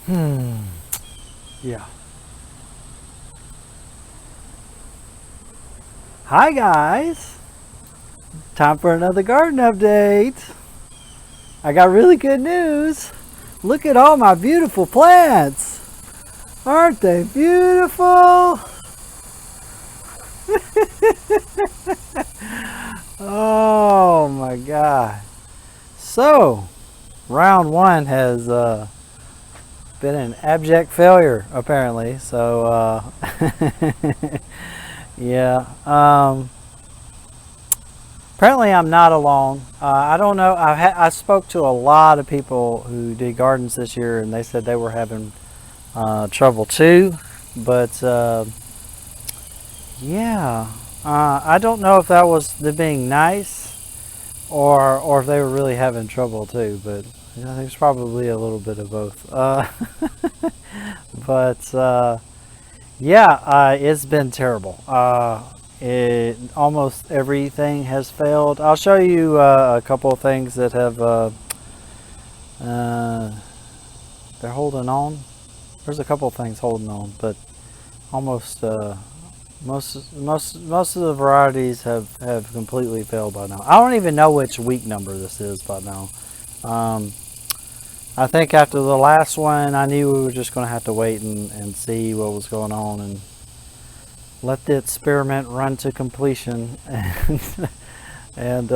Yeah. Hi guys. Time for another garden update. I got really good news. Look at all my beautiful plants. Aren't they beautiful? Oh my god. So, round one has been an abject failure apparently. So, yeah. Apparently, I'm not alone. I don't know. I spoke to a lot of people who did gardens this year, and they said they were having trouble too. But yeah, I don't know if that was them being nice or if they were really having trouble too. But I think it's probably a little bit of both. But yeah, it's been terrible. Almost everything has failed. I'll show you a couple of things that have uh, they're holding on. There's a couple of things holding on, but almost most of the varieties have completely failed by now. I don't even know which week number this is by now. Um, I think after the last one, I knew we were just going to have to wait and see what was going on and let the experiment run to completion, and then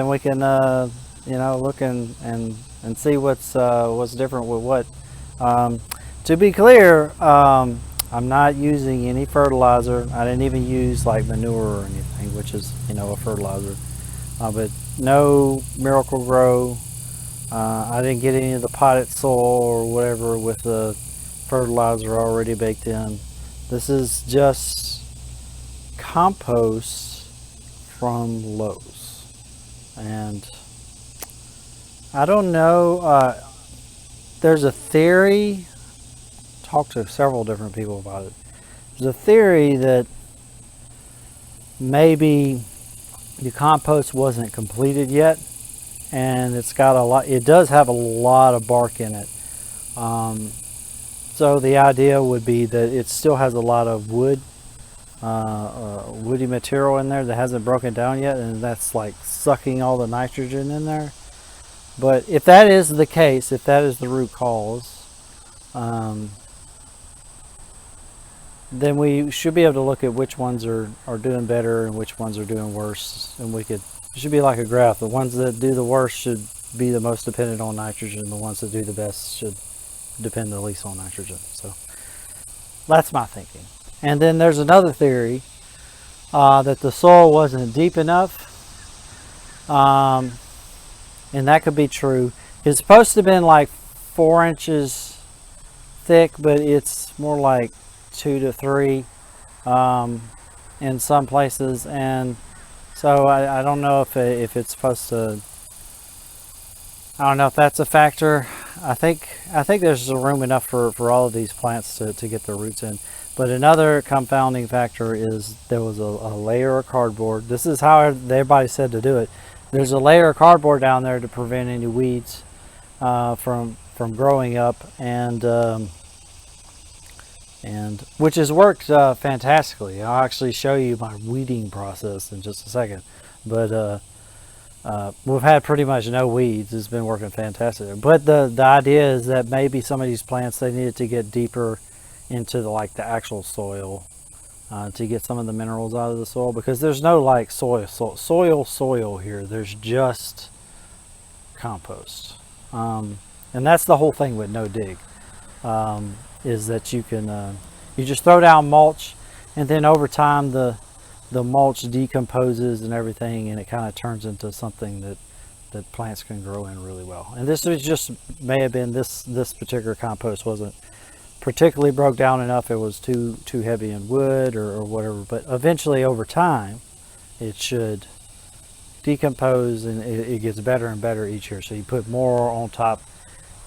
we can look and see what's different with what. Um, to be clear, I'm not using any fertilizer. I didn't even use like manure or anything, which is a fertilizer. But no Miracle Grow. I didn't get any of the potted soil or whatever with the fertilizer already baked in. This is just compost from Lowe's. And I don't know, there's a theory, talked to several different people about it. There's a theory that maybe the compost wasn't completed yet, and it does have a lot of bark in it. So the idea would be that it still has a lot of woody material in there that hasn't broken down yet, and that's like sucking all the nitrogen in there. But if that is the case, if that is the root cause, um, then we should be able to look at which ones are doing better and which ones are doing worse, and it should be like a graph. The ones that do the worst should be the most dependent on nitrogen. The ones that do the best should depend the least on nitrogen. So that's my thinking. And then there's another theory that the soil wasn't deep enough, and that could be true. It's supposed to have been like 4 inches thick, but it's more like 2 to 3 in some places, and so I don't know if it's supposed to. I don't know if that's a factor. I think there's room enough for all of these plants to get their roots in. But another confounding factor is there was a layer of cardboard. This is how everybody said to do it. There's a layer of cardboard down there to prevent any weeds from growing up, and which has worked fantastically. I'll actually show you my weeding process in just a second. But we've had pretty much no weeds. It's been working fantastic. But the idea is that maybe some of these plants, they needed to get deeper into the actual soil to get some of the minerals out of the soil, because there's no like soil here. There's just compost, and that's the whole thing with no dig. Is that you can you just throw down mulch, and then over time the mulch decomposes and everything, and it kind of turns into something that plants can grow in really well. And this was just may have been this particular compost wasn't particularly broke down enough. It was too heavy in wood or whatever. But eventually, over time, it should decompose, and it gets better and better each year. So you put more on top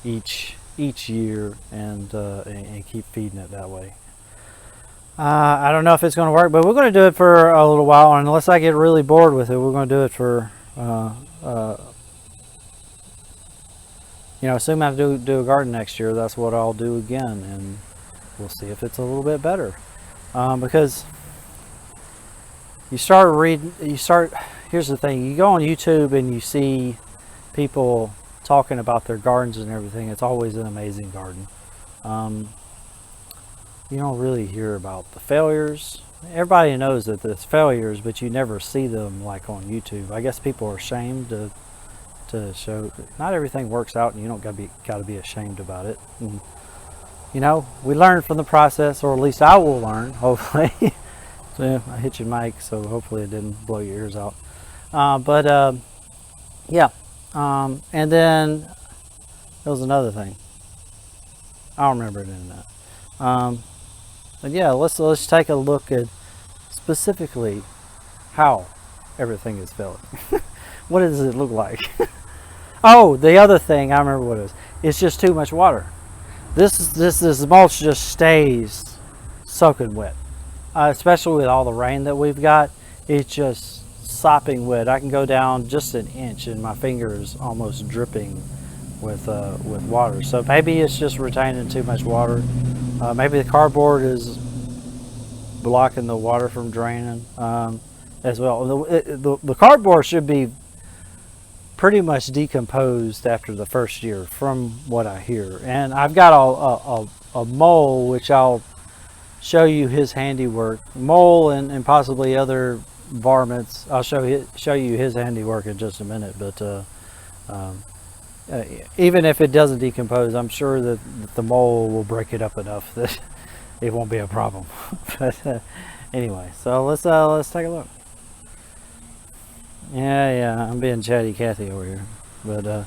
each year, and keep feeding it that way. I don't know if it's going to work, but we're going to do it for a little while, and unless I get really bored with it, we're going to do it for you know, assuming I do a garden next year, that's what I'll do again, and we'll see if it's a little bit better. Because here's the thing, you go on YouTube and you see people talking about their gardens and everything. It's always an amazing garden. You don't really hear about the failures. Everybody knows that there's failures, but you never see them like on YouTube. I guess people are ashamed to show. Not everything works out, and you don't got to be ashamed about it. And, you know, we learn from the process, or at least I will learn, hopefully. So I hit your mic, so hopefully it didn't blow your ears out. Yeah. And then there was another thing. I don't remember it in that. But yeah, let's take a look at specifically how everything is filled. What does it look like? Oh, the other thing, I remember what it was. It's just too much water. This mulch just stays soaking wet. Especially with all the rain that we've got, it's just sopping wet. I can go down just an inch and my fingers almost dripping with water. So maybe it's just retaining too much water. Maybe the cardboard is blocking the water from draining as well. The cardboard should be pretty much decomposed after the first year, from what I hear. And I've got a mole, which I'll show you his handiwork. Mole and possibly other varmints. I'll show you his handiwork in just a minute. But even if it doesn't decompose, I'm sure that the mole will break it up enough that it won't be a problem. But anyway, so let's take a look. Yeah, I'm being chatty Cathy over here. But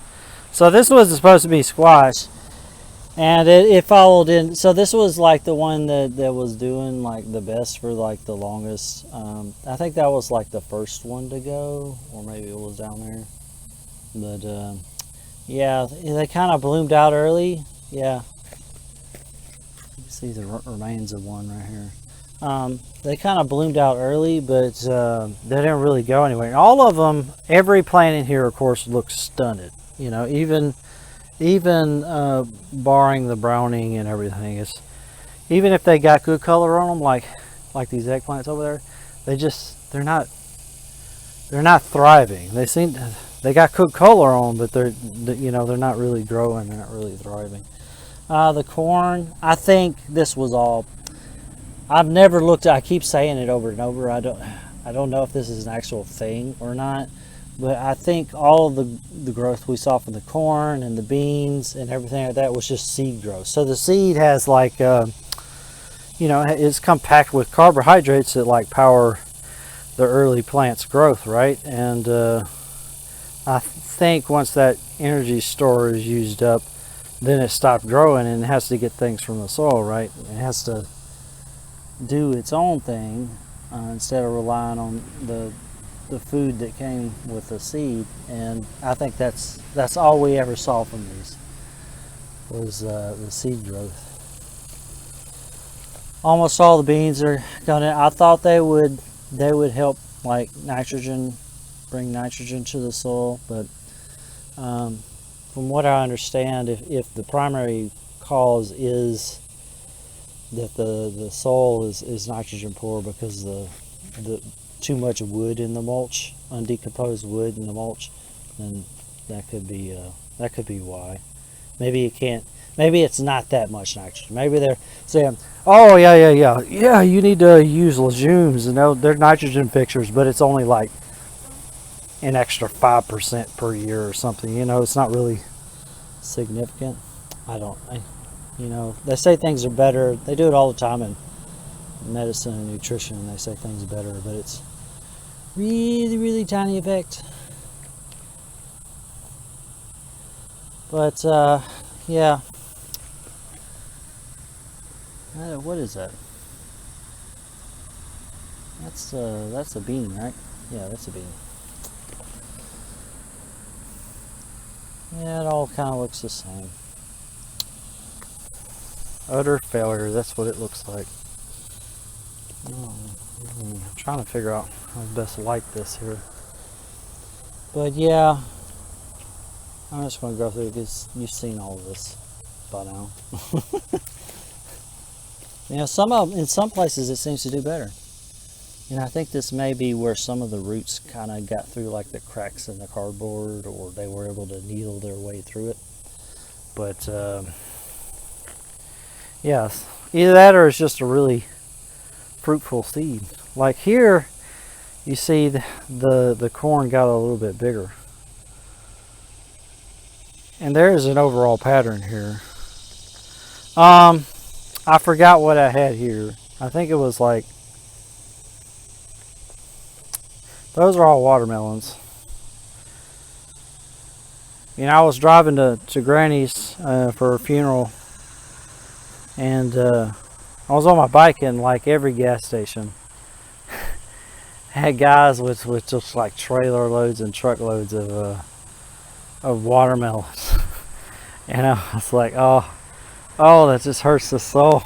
so this was supposed to be squash, and it followed in. So this was like the one that was doing like the best for like the longest. I think that was like the first one to go, or maybe it was down there. But yeah, they kind of bloomed out early. Yeah, you can see the remains of one right here. They kind of bloomed out early, but they didn't really go anywhere. All of them, every plant in here, of course, looks stunted. You know, even barring the browning and everything, even if they got good color on them, like these eggplants over there, they're not thriving. They got good color on them, but they're not really growing. They're not really thriving. The corn, I think this was all. I've never looked at. I keep saying it over and over. I don't know if this is an actual thing or not, but I think all of the growth we saw from the corn and the beans and everything like that was just seed growth. So the seed has like, it's compact with carbohydrates that like power the early plant's growth, right? And I think once that energy store is used up, then it stopped growing and it has to get things from the soil, right? It has to do its own thing instead of relying on the food that came with the seed. And I think that's all we ever saw from these was the seed growth. Almost all the beans are gonna. I thought they would help like nitrogen, bring nitrogen to the soil, but from what I understand, if the primary cause is that the soil is nitrogen poor because the too much wood in the mulch, undecomposed wood in the mulch, then that could be why. Maybe it's not that much nitrogen. Maybe they're saying, oh yeah, you need to use legumes, and they're nitrogen fixers, but it's only like an extra 5% per year or something. It's not really significant. They say things are better. They do it all the time in medicine and nutrition, and they say things are better, but it's really, really tiny effect. But yeah. What is that? That's a bean, right? Yeah, that's a bean. Yeah, it all kind of looks the same. Utter failure, that's what it looks like. I'm trying to figure out how to best light this here. But yeah, I'm just going to go through because you've seen all of this by now. You know, in some places it seems to do better. And I think this may be where some of the roots kind of got through like the cracks in the cardboard, or they were able to needle their way through it. But yeah, either that or it's just a really fruitful seed. Like here, you see the corn got a little bit bigger. And there is an overall pattern here. I forgot what I had here. I think it was like, those are all watermelons. You know, I was driving to Granny's for a funeral, and I was on my bike, and like every gas station had guys with just like trailer loads and truckloads of watermelons. And I was like, oh, that just hurts the soul.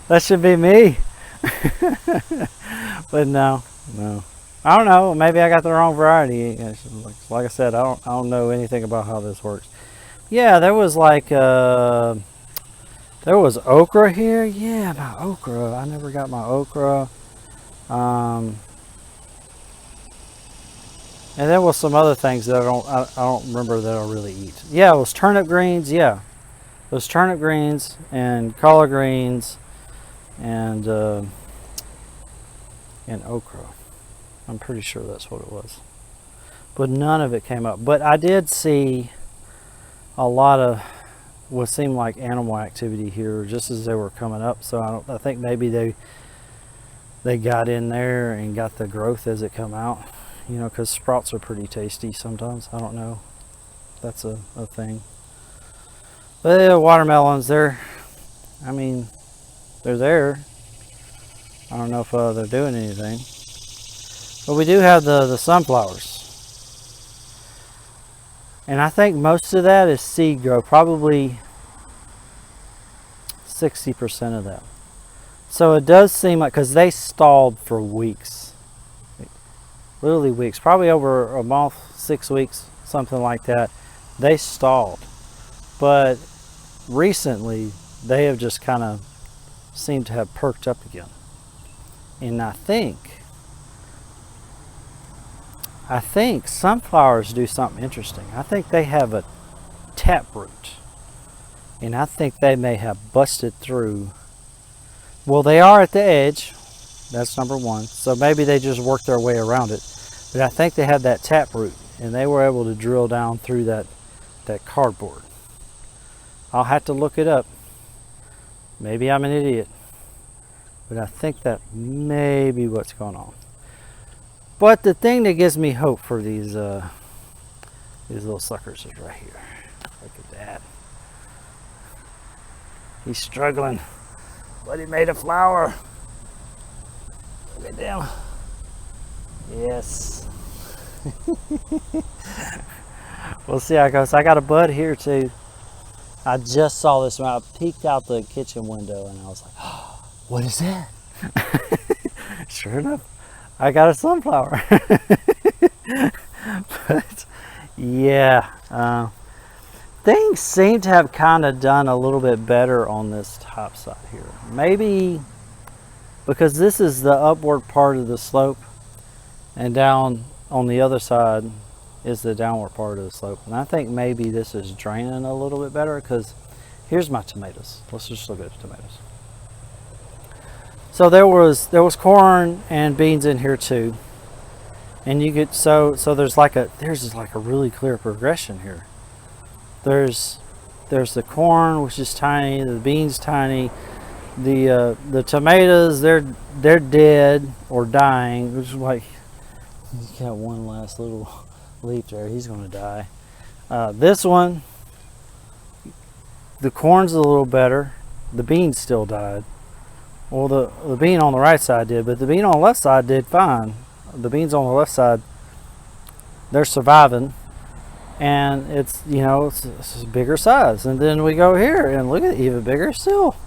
That should be me. But no. I don't know. Maybe I got the wrong variety. Like I said, I don't know anything about how this works. Yeah, there was like there was okra here. Yeah, my okra. I never got my okra. And there was some other things that I don't remember that I really eat. Yeah, it was turnip greens. Yeah, it was turnip greens and collard greens and okra. I'm pretty sure that's what it was. But none of it came up. But I did see a lot of what seemed like animal activity here just as they were coming up. So I think maybe they got in there and got the growth as it come out. You know, because sprouts are pretty tasty sometimes. I don't know. That's a thing. But yeah, watermelons, they're there. I don't know if they're doing anything. But we do have the sunflowers. And I think most of that is seed growth. Probably 60% of that. So it does seem like, because they stalled for weeks. Literally weeks. Probably over a month, 6 weeks, something like that. They stalled. But recently, they have just kind of seemed to have perked up again. And I think sunflowers do something interesting. I think they have a taproot. And I think they may have busted through. Well, they are at the edge. That's number one. So maybe they just worked their way around it. But I think they have that taproot. And they were able to drill down through that cardboard. I'll have to look it up. Maybe I'm an idiot. But I think that may be what's going on. But the thing that gives me hope for these little suckers is right here. Look at that. He's struggling, but he made a flower. Look at them. Yes. We'll see how it goes. I got a bud here too. I just saw this when I peeked out the kitchen window, and I was like, oh, what is that? Sure enough, I got a sunflower. But yeah, things seem to have kind of done a little bit better on this top side here. Maybe because this is the upward part of the slope, and down on the other side is the downward part of the slope. And I think maybe this is draining a little bit better, because here's my tomatoes. Let's just look at the tomatoes. So there was corn and beans in here too. And you get so there's just like a really clear progression here. There's the corn, which is tiny, the beans tiny, the tomatoes, they're dead or dying, which is like, he's got one last little leaf there, he's gonna die. This one, the corn's a little better, the beans still died. Well, the bean on the right side did, but the bean on the left side did fine. The beans on the left side, they're surviving, and it's a bigger size. And then we go here and look at it, even bigger still.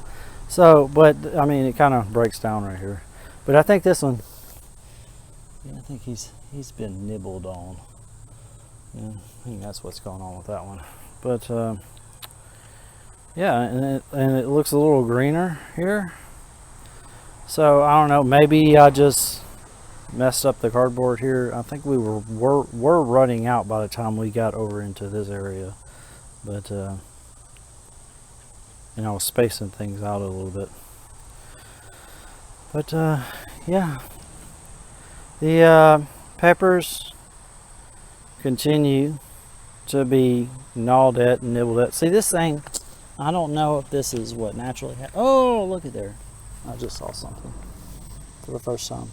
So, but I mean, it kind of breaks down right here. But I think this one, yeah, I think he's been nibbled on. Yeah, I think that's what's going on with that one. But yeah, and it looks a little greener here. So I don't know. Maybe I just messed up the cardboard here. I think we were running out by the time we got over into this area, but and I was spacing things out a little bit. But yeah, the peppers continue to be gnawed at and nibbled at. See, this thing, I don't know if this is what naturally happens. Oh, look at there. I just saw something for the first time.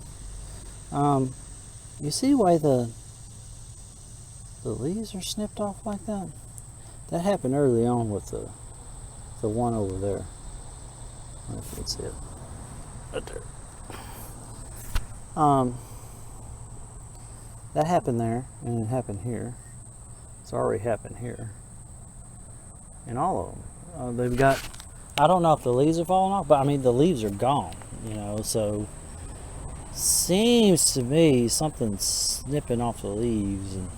You see why the leaves are snipped off like that? That happened early on with the one over there. I don't know if you can see it. Right there. That happened there, and it happened here. It's already happened here. And all of them. They've got, I don't know if the leaves are falling off, but I mean, the leaves are gone, you know, so seems to me something's snipping off the leaves and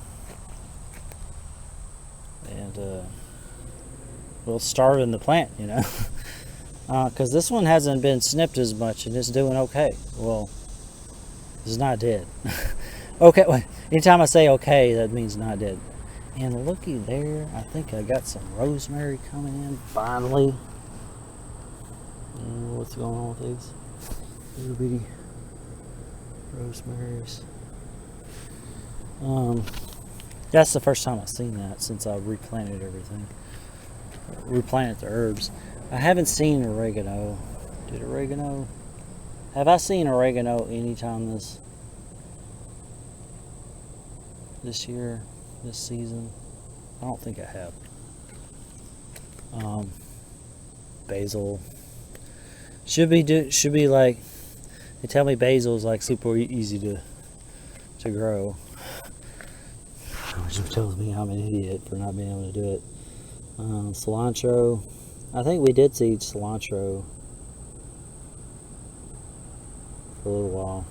well, starving the plant, you know, because this one hasn't been snipped as much and it's doing okay. Well, it's not dead. Okay, well, anytime I say okay, that means not dead. And looky there, I think I got some rosemary coming in finally. What's going on with these little bitty rosemaries? That's the first time I've seen that since I replanted everything. Replanted the herbs. I haven't seen oregano. Have I seen oregano anytime this year, this season? I don't think I have. Basil should be like, they tell me basil is like super easy to grow, which tells me I'm an idiot for not being able to do it. Cilantro, I think we did seed cilantro for a little while,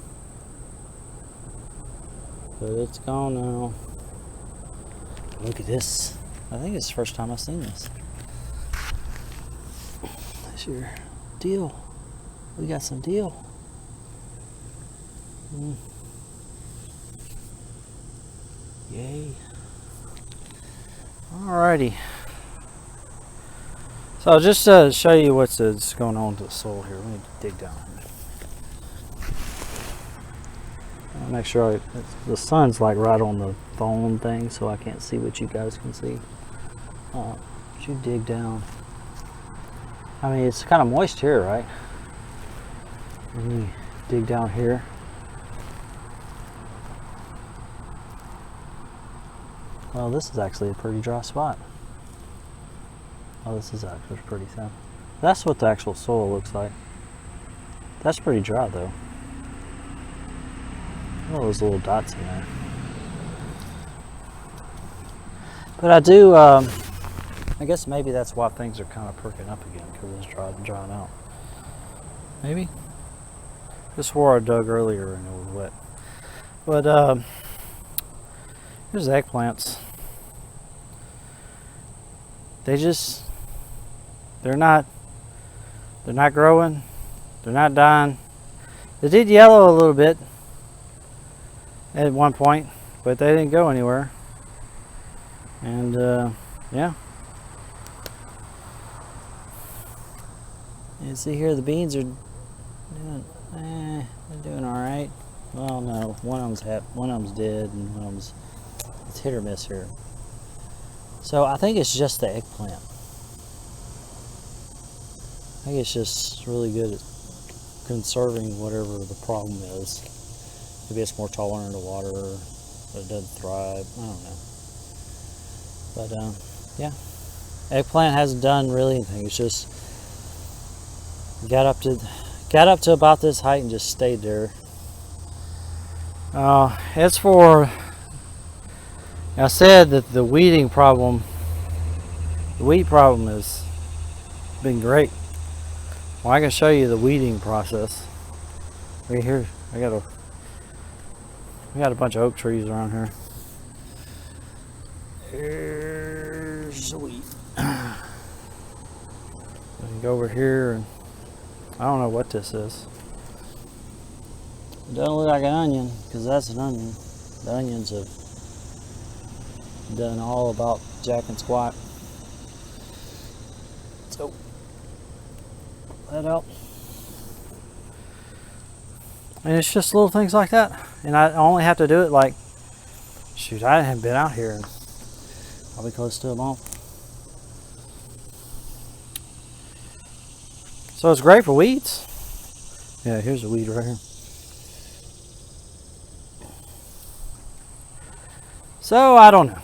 but it's gone now. Look at this. I think it's the first time I've seen this year. Deal. We got some deal. Yay. Alrighty. So just to show you what's going on with the soil here, let me dig down here. I'll make sure the sun's like right on the phone thing, so I can't see what you guys can see. You dig down. I mean, it's kind of moist here, right? Let me dig down here. Well, this is actually a pretty dry spot. Oh, this is actually pretty thin. That's what the actual soil looks like. That's pretty dry, though. All those little dots in there. But I do, I guess maybe that's why things are kind of perking up again, because it's drying out. Maybe? Just swore I dug earlier and it was wet. But here's the eggplants. They're not growing. They're not dying. They did yellow a little bit at one point, but they didn't go anywhere. And yeah. You see here, the beans are doing, they're doing all right. Well, no, one of them's dead, and one of them's, it's hit or miss here. So I think it's just the eggplant. I think it's just really good at conserving whatever the problem is. Maybe it's more tolerant to water, or it doesn't thrive. I don't know. But yeah, eggplant hasn't done really anything. It's just got up to about this height and just stayed there. As for, I said that the weed problem has been great. Well, I can show you the weeding process. Right here, we got a bunch of oak trees around here. Here's the wheat. We can go over here and I don't know what this is. It doesn't look like an onion because that's an onion. The onions have done all about jack and squat. So that out. And it's just little things like that. And I only have to do it like, shoot, I haven't been out here in probably close to a month. So it's great for weeds. Yeah, here's a weed right here. So I don't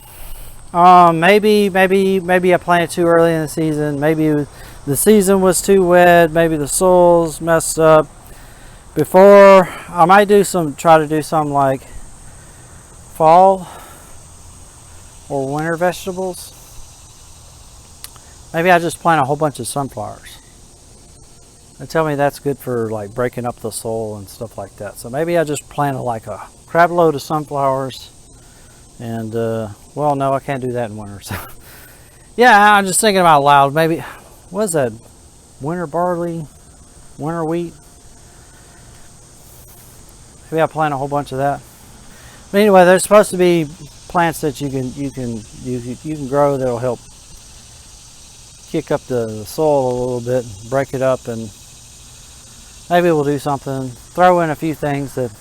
know. Maybe I planted too early in the season. Maybe the season was too wet. Maybe the soil's messed up. Before I might try to do some like fall or winter vegetables. Maybe I just plant a whole bunch of sunflowers. They tell me that's good for like breaking up the soil and stuff like that. So maybe I just plant like a crap load of sunflowers. And well, no, I can't do that in winter. So yeah, I'm just thinking out loud. Maybe what is that? Winter barley, winter wheat. Maybe I plant a whole bunch of that. But anyway, there's supposed to be plants that you can grow that'll help kick up the soil a little bit, break it up, and maybe we'll do something. Throw in a few things that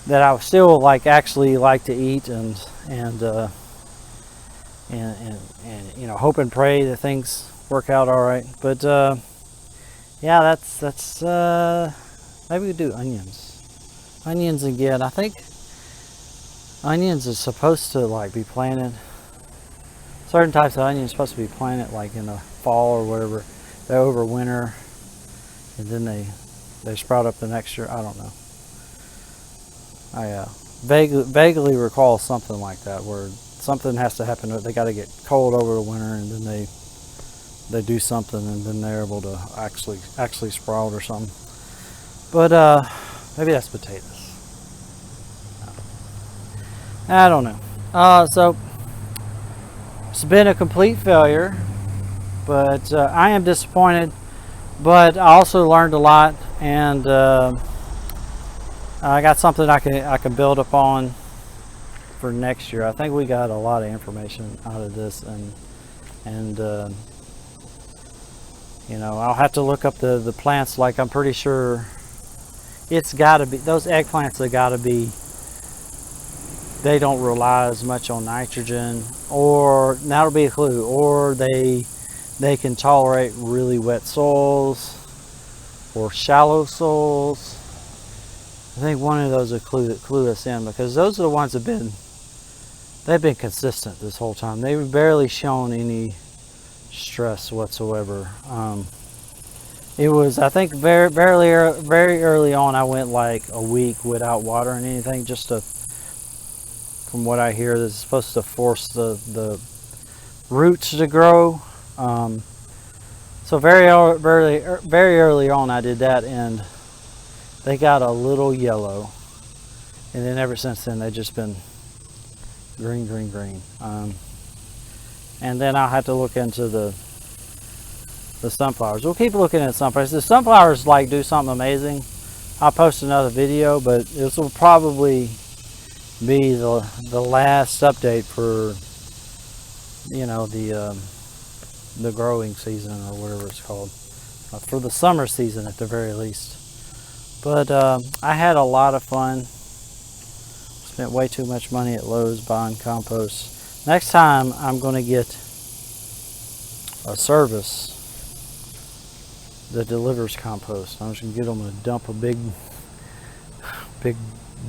I still actually like to eat, and you know, hope and pray that things work out all right. But yeah, that's maybe we do onions. Onions again. I think onions is supposed to like be planted. Certain types of onions are supposed to be planted like in the fall or whatever. They overwinter, and then they sprout up the next year. I don't know. I vaguely recall something like that, where something has to happen. They got to get cold over the winter, and then they do something, and then they're able to actually sprout or something. But maybe that's potatoes. I don't know. So it's been a complete failure, but I am disappointed. But I also learned a lot, and I got something I can build upon for next year. I think we got a lot of information out of this, and you know, I'll have to look up the plants. Like, I'm pretty sure it's got to be those eggplants. They got to be. They don't rely as much on nitrogen, or that'll be a clue. Or they can tolerate really wet soils or shallow soils. I think one of those will clue us in, because those are the ones they've been consistent this whole time. They've barely shown any stress whatsoever. It was, I think, very early on, I went like a week without watering anything, just to, from what I hear, this is supposed to force the roots to grow. So very early on I did that, and they got a little yellow, and then ever since then they've just been green. And then I'll have to look into the sunflowers. We'll keep looking at sunflowers. The sunflowers do something amazing. I'll post another video, but this will probably be the last update for, you know, the growing season, or whatever it's called, for the summer season at the very least. But I had a lot of fun. Spent way too much money at Lowe's buying compost. Next time I'm going to get a service that delivers compost. I'm just going to get them to dump a big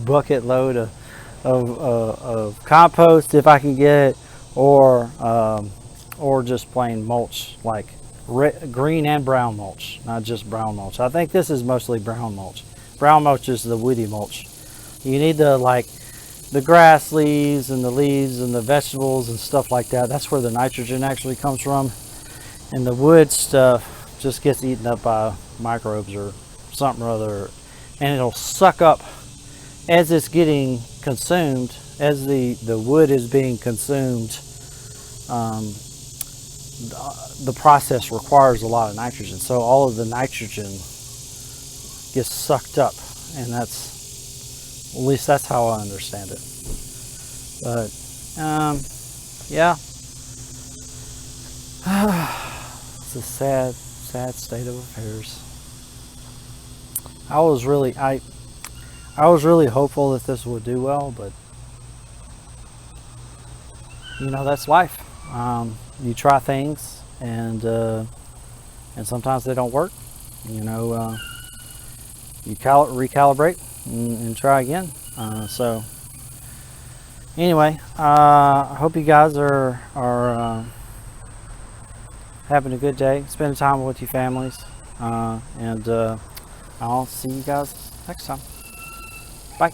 bucket load of compost if I can get it, or just plain mulch, like green and brown mulch, not just brown mulch. I think this is mostly brown mulch. Brown mulch is the woody mulch. You need the grass leaves and the leaves and the vegetables and stuff like that. That's where the nitrogen actually comes from. And the wood stuff just gets eaten up by microbes or something or other, and it'll suck up as it's getting consumed. as the wood is being consumed, the process requires a lot of nitrogen. So all of the nitrogen gets sucked up, and that's, at least that's how I understand it. But yeah, it's a sad state of affairs. I was really hopeful that this would do well, but that's life. You try things, and sometimes they don't work. You recalibrate and try again. So anyway, I hope you guys are having a good day, spending time with your families, and I'll see you guys next time. Bye.